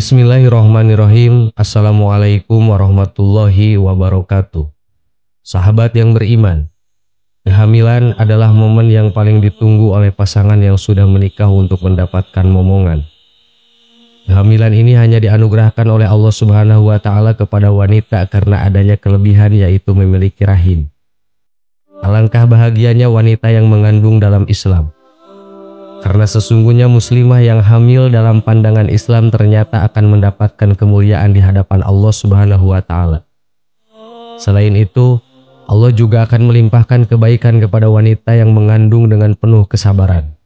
Bismillahirrahmanirrahim. Assalamualaikum warahmatullahi wabarakatuh. Sahabat yang beriman, kehamilan adalah momen yang paling ditunggu oleh pasangan yang sudah menikah untuk mendapatkan momongan. Kehamilan ini hanya dianugerahkan oleh Allah Subhanahu wa Ta'ala kepada wanita karena adanya kelebihan, yaitu memiliki rahim. Alangkah bahagianya wanita yang mengandung dalam Islam. Karena sesungguhnya muslimah yang hamil dalam pandangan Islam ternyata akan mendapatkan kemuliaan di hadapan Allah Subhanahu wa Ta'ala. Selain itu, Allah juga akan melimpahkan kebaikan kepada wanita yang mengandung dengan penuh kesabaran.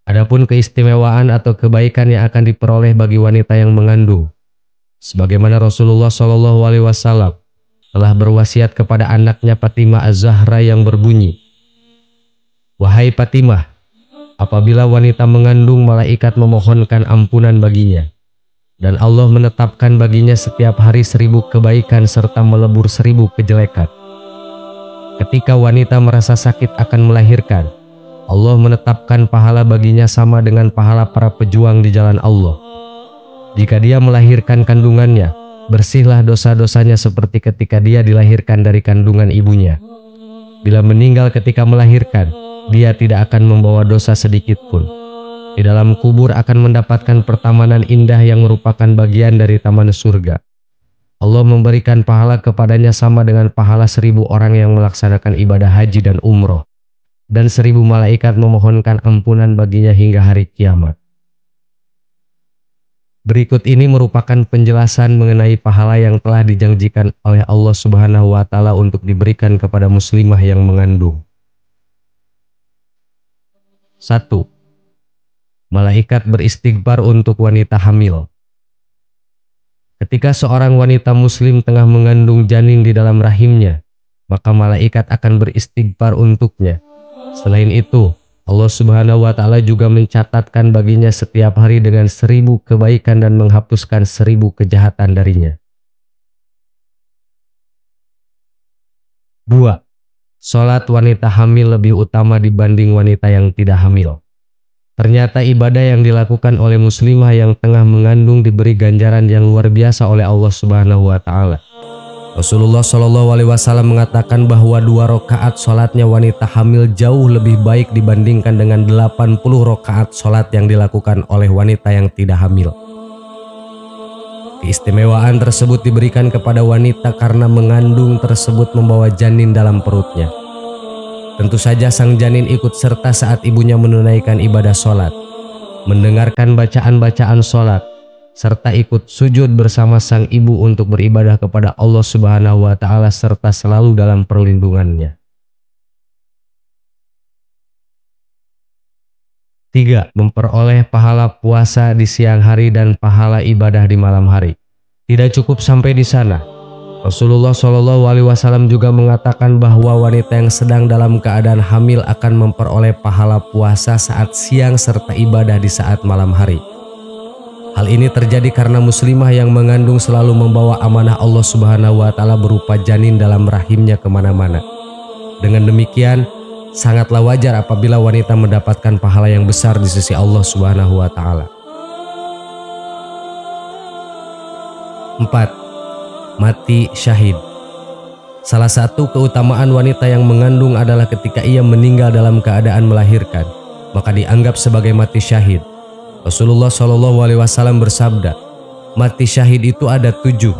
Adapun keistimewaan atau kebaikan yang akan diperoleh bagi wanita yang mengandung, sebagaimana Rasulullah SAW telah berwasiat kepada anaknya Fatimah Az-Zahra yang berbunyi, "Wahai Fatimah, apabila wanita mengandung, malaikat memohonkan ampunan baginya, dan Allah menetapkan baginya setiap hari 1000 kebaikan serta melebur 1000 kejelekan. Ketika wanita merasa sakit akan melahirkan, Allah menetapkan pahala baginya sama dengan pahala para pejuang di jalan Allah. Jika dia melahirkan kandungannya, bersihlah dosa-dosanya seperti ketika dia dilahirkan dari kandungan ibunya. Bila meninggal ketika melahirkan, dia tidak akan membawa dosa sedikit pun. Di dalam kubur akan mendapatkan pertamanan indah yang merupakan bagian dari taman surga. Allah memberikan pahala kepadanya sama dengan pahala 1000 orang yang melaksanakan ibadah haji dan umroh. Dan 1000 malaikat memohonkan ampunan baginya hingga hari kiamat." Berikut ini merupakan penjelasan mengenai pahala yang telah dijanjikan oleh Allah Subhanahu wa Ta'ala untuk diberikan kepada muslimah yang mengandung. 1. Malaikat beristighfar untuk wanita hamil. Ketika seorang wanita muslim tengah mengandung janin di dalam rahimnya, maka malaikat akan beristighfar untuknya. Selain itu, Allah Subhanahu wa Ta'ala juga mencatatkan baginya setiap hari dengan 1000 kebaikan dan menghapuskan 1000 kejahatan darinya. 2. Sholat wanita hamil lebih utama dibanding wanita yang tidak hamil. Ternyata ibadah yang dilakukan oleh muslimah yang tengah mengandung diberi ganjaran yang luar biasa oleh Allah Subhanahu wa Ta'ala. Rasulullah SAW mengatakan bahwa 2 rakaat sholatnya wanita hamil jauh lebih baik dibandingkan dengan 80 rakaat sholat yang dilakukan oleh wanita yang tidak hamil. Keistimewaan tersebut diberikan kepada wanita karena mengandung tersebut membawa janin dalam perutnya. Tentu saja sang janin ikut serta saat ibunya menunaikan ibadah sholat, mendengarkan bacaan-bacaan sholat, serta ikut sujud bersama sang ibu untuk beribadah kepada Allah Subhanahu wa Ta'ala serta selalu dalam perlindungannya. 3. Memperoleh pahala puasa di siang hari dan pahala ibadah di malam hari. Tidak cukup sampai di sana. Rasulullah SAW juga mengatakan bahwa wanita yang sedang dalam keadaan hamil akan memperoleh pahala puasa saat siang serta ibadah di saat malam hari. Hal ini terjadi karena muslimah yang mengandung selalu membawa amanah Allah Subhanahu wa Ta'ala berupa janin dalam rahimnya kemana-mana. Dengan demikian, sangatlah wajar apabila wanita mendapatkan pahala yang besar di sisi Allah Subhanahu wa Ta'ala. 4. Mati syahid. Salah satu keutamaan wanita yang mengandung adalah ketika ia meninggal dalam keadaan melahirkan, maka dianggap sebagai mati syahid. Rasulullah SAW bersabda, mati syahid itu ada 7.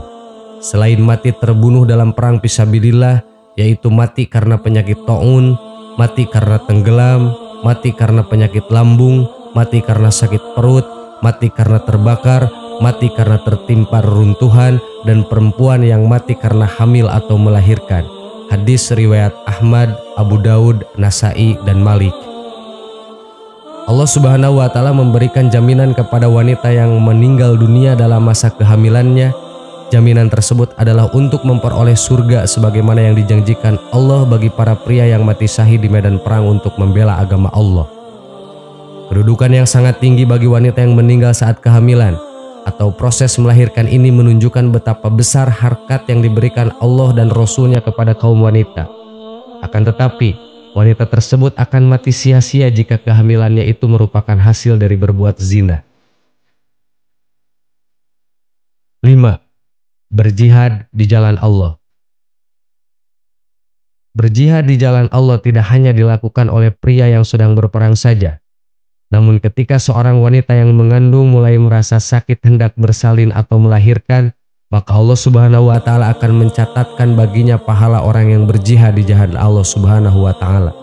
Selain mati terbunuh dalam perang fisabilillah, yaitu mati karena penyakit taun, mati karena tenggelam, mati karena penyakit lambung, mati karena sakit perut, mati karena terbakar, mati karena tertimpa reruntuhan, dan perempuan yang mati karena hamil atau melahirkan. Hadis riwayat Ahmad, Abu Daud, Nasai, dan Malik. Allah Subhanahu wa Ta'ala memberikan jaminan kepada wanita yang meninggal dunia dalam masa kehamilannya. Jaminan tersebut adalah untuk memperoleh surga sebagaimana yang dijanjikan Allah bagi para pria yang mati syahid di medan perang untuk membela agama Allah. Kedudukan yang sangat tinggi bagi wanita yang meninggal saat kehamilan atau proses melahirkan ini menunjukkan betapa besar harkat yang diberikan Allah dan Rasul-Nya kepada kaum wanita. Akan tetapi, wanita tersebut akan mati sia-sia jika kehamilannya itu merupakan hasil dari berbuat zina. 5. Berjihad di jalan Allah. Berjihad di jalan Allah tidak hanya dilakukan oleh pria yang sedang berperang saja. Namun ketika seorang wanita yang mengandung mulai merasa sakit hendak bersalin atau melahirkan, maka Allah Subhanahu wa Ta'ala akan mencatatkan baginya pahala orang yang berjihad di jalan Allah Subhanahu wa Ta'ala.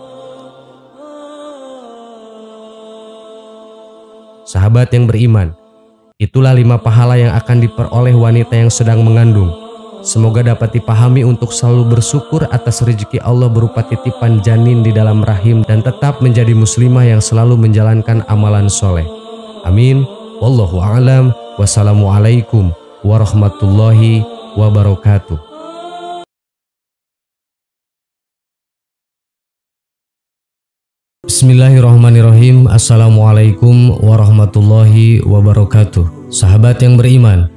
Sahabat yang beriman, itulah 5 pahala yang akan diperoleh wanita yang sedang mengandung. Semoga dapat dipahami untuk selalu bersyukur atas rezeki Allah berupa titipan janin di dalam rahim dan tetap menjadi muslimah yang selalu menjalankan amalan soleh. Amin. Wallahu a'lam. Wassalamualaikum warahmatullahi wabarakatuh. Bismillahirrahmanirrahim. Assalamualaikum warahmatullahi wabarakatuh. Sahabat yang beriman,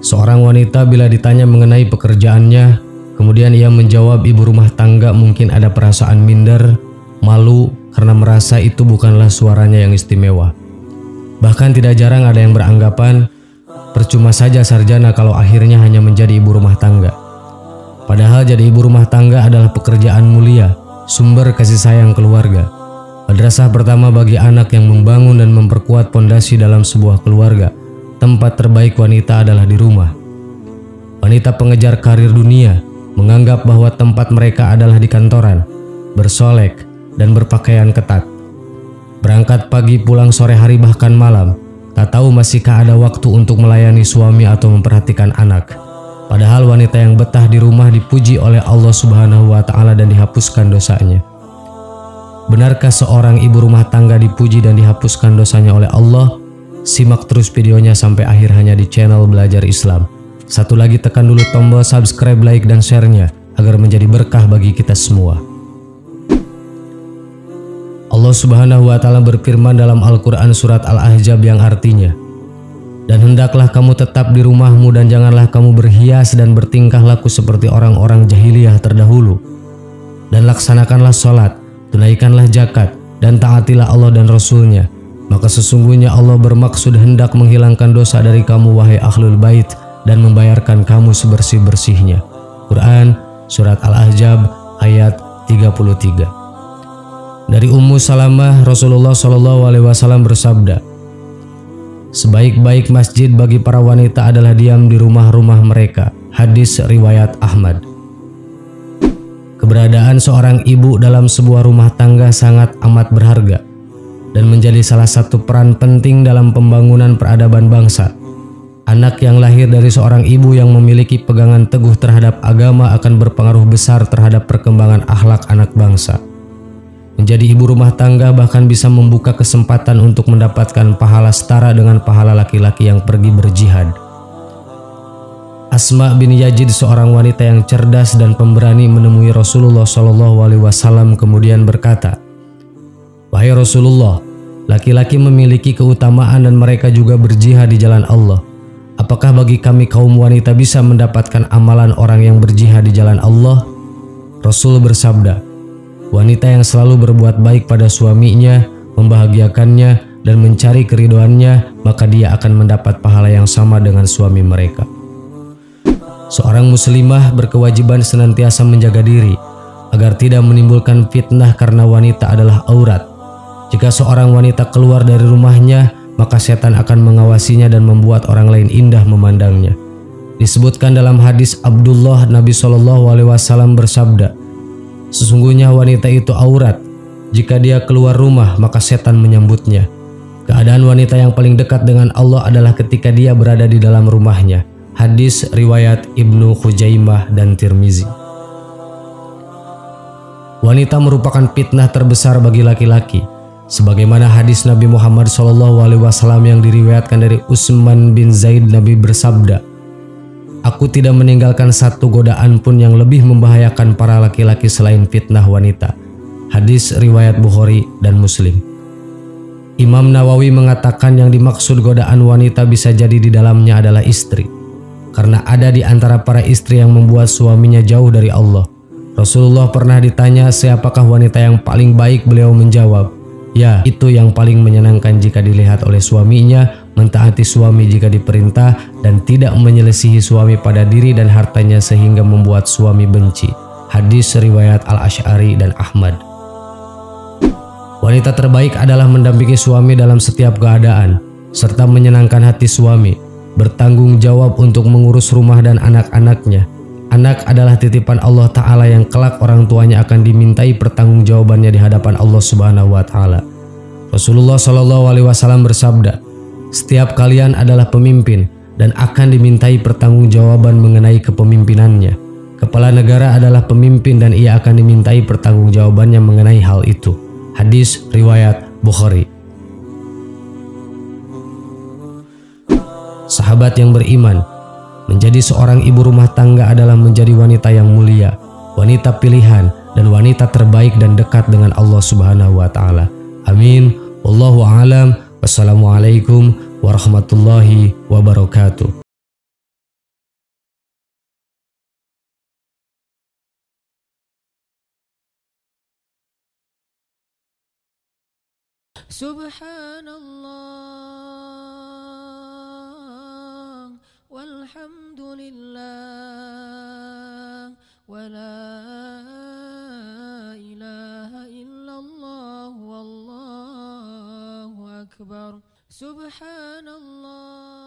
seorang wanita bila ditanya mengenai pekerjaannya, kemudian ia menjawab ibu rumah tangga, mungkin ada perasaan minder, malu karena merasa itu bukanlah suaranya yang istimewa. Bahkan tidak jarang ada yang beranggapan percuma saja sarjana kalau akhirnya hanya menjadi ibu rumah tangga. Padahal jadi ibu rumah tangga adalah pekerjaan mulia, sumber kasih sayang keluarga. Madrasah pertama bagi anak yang membangun dan memperkuat pondasi dalam sebuah keluarga. Tempat terbaik wanita adalah di rumah. Wanita pengejar karir dunia menganggap bahwa tempat mereka adalah di kantoran, bersolek dan berpakaian ketat. Berangkat pagi pulang sore hari bahkan malam, tak tahu masihkah ada waktu untuk melayani suami atau memperhatikan anak. Padahal wanita yang betah di rumah dipuji oleh Allah Subhanahu wa Ta'ala dan dihapuskan dosanya. Benarkah seorang ibu rumah tangga dipuji dan dihapuskan dosanya oleh Allah? Simak terus videonya sampai akhir hanya di channel Belajar Islam. Satu lagi, tekan dulu tombol subscribe, like, dan share-nya agar menjadi berkah bagi kita semua. Allah Subhanahu wa Ta'ala berfirman dalam Al-Quran surat Al-Ahzab yang artinya, "Dan hendaklah kamu tetap di rumahmu dan janganlah kamu berhias dan bertingkah laku seperti orang-orang jahiliyah terdahulu. Dan laksanakanlah sholat, tunaikanlah zakat, dan taatilah Allah dan Rasul-Nya. Maka sesungguhnya Allah bermaksud hendak menghilangkan dosa dari kamu wahai ahlul bait dan membayarkan kamu sebersih-bersihnya." Quran surat Al-Ahzab ayat 33. Dari Ummu Salamah, Rasulullah SAW bersabda, "Sebaik-baik masjid bagi para wanita adalah diam di rumah-rumah mereka." Hadis riwayat Ahmad. Keberadaan seorang ibu dalam sebuah rumah tangga sangat amat berharga dan menjadi salah satu peran penting dalam pembangunan peradaban bangsa. Anak yang lahir dari seorang ibu yang memiliki pegangan teguh terhadap agama akan berpengaruh besar terhadap perkembangan akhlak anak bangsa. Menjadi ibu rumah tangga bahkan bisa membuka kesempatan untuk mendapatkan pahala setara dengan pahala laki-laki yang pergi berjihad. Asma bin Yazid, seorang wanita yang cerdas dan pemberani, menemui Rasulullah SAW kemudian berkata, "Wahai Rasulullah, laki-laki memiliki keutamaan dan mereka juga berjihad di jalan Allah. Apakah bagi kami kaum wanita bisa mendapatkan amalan orang yang berjihad di jalan Allah?" Rasul bersabda, "Wanita yang selalu berbuat baik pada suaminya, membahagiakannya, dan mencari keridhoannya, maka dia akan mendapat pahala yang sama dengan suami mereka." Seorang muslimah berkewajiban senantiasa menjaga diri agar tidak menimbulkan fitnah karena wanita adalah aurat. Jika seorang wanita keluar dari rumahnya, maka setan akan mengawasinya dan membuat orang lain indah memandangnya. Disebutkan dalam hadis Abdullah, Nabi SAW bersabda, "Sesungguhnya wanita itu aurat. Jika dia keluar rumah, maka setan menyambutnya. Keadaan wanita yang paling dekat dengan Allah adalah ketika dia berada di dalam rumahnya." Hadis riwayat Ibnu Khuzaimah dan Tirmizi. Wanita merupakan fitnah terbesar bagi laki-laki. Sebagaimana hadis Nabi Muhammad SAW yang diriwayatkan dari Utsman bin Zaid, Nabi bersabda, "Aku tidak meninggalkan satu godaan pun yang lebih membahayakan para laki-laki selain fitnah wanita." Hadis riwayat Bukhari dan Muslim. Imam Nawawi mengatakan yang dimaksud godaan wanita bisa jadi di dalamnya adalah istri, karena ada di antara para istri yang membuat suaminya jauh dari Allah. Rasulullah pernah ditanya siapakah wanita yang paling baik, beliau menjawab, "Ya, itu yang paling menyenangkan jika dilihat oleh suaminya, mentaati suami jika diperintah, dan tidak menyelisihi suami pada diri dan hartanya sehingga membuat suami benci. Hadis riwayat Al-Asy'ari dan Ahmad. Wanita terbaik adalah mendampingi suami dalam setiap keadaan, serta menyenangkan hati suami, bertanggung jawab untuk mengurus rumah dan anak-anaknya. Anak adalah titipan Allah Ta'ala yang kelak orang tuanya akan dimintai pertanggungjawabannya di hadapan Allah Subhanahu wa Ta'ala. Rasulullah SAW bersabda, "Setiap kalian adalah pemimpin dan akan dimintai pertanggungjawaban mengenai kepemimpinannya. Kepala negara adalah pemimpin dan ia akan dimintai pertanggungjawabannya mengenai hal itu." Hadis riwayat Bukhari. Sahabat yang beriman, menjadi seorang ibu rumah tangga adalah menjadi wanita yang mulia, wanita pilihan, dan wanita terbaik dan dekat dengan Allah Subhanahu wa Ta'ala. Amin. Wallahu a'lam. Wassalamualaikum warahmatullahi wabarakatuh. Subhanallah walhamdulillah wa la ilaha illallah wallahu akbar. Subhanallah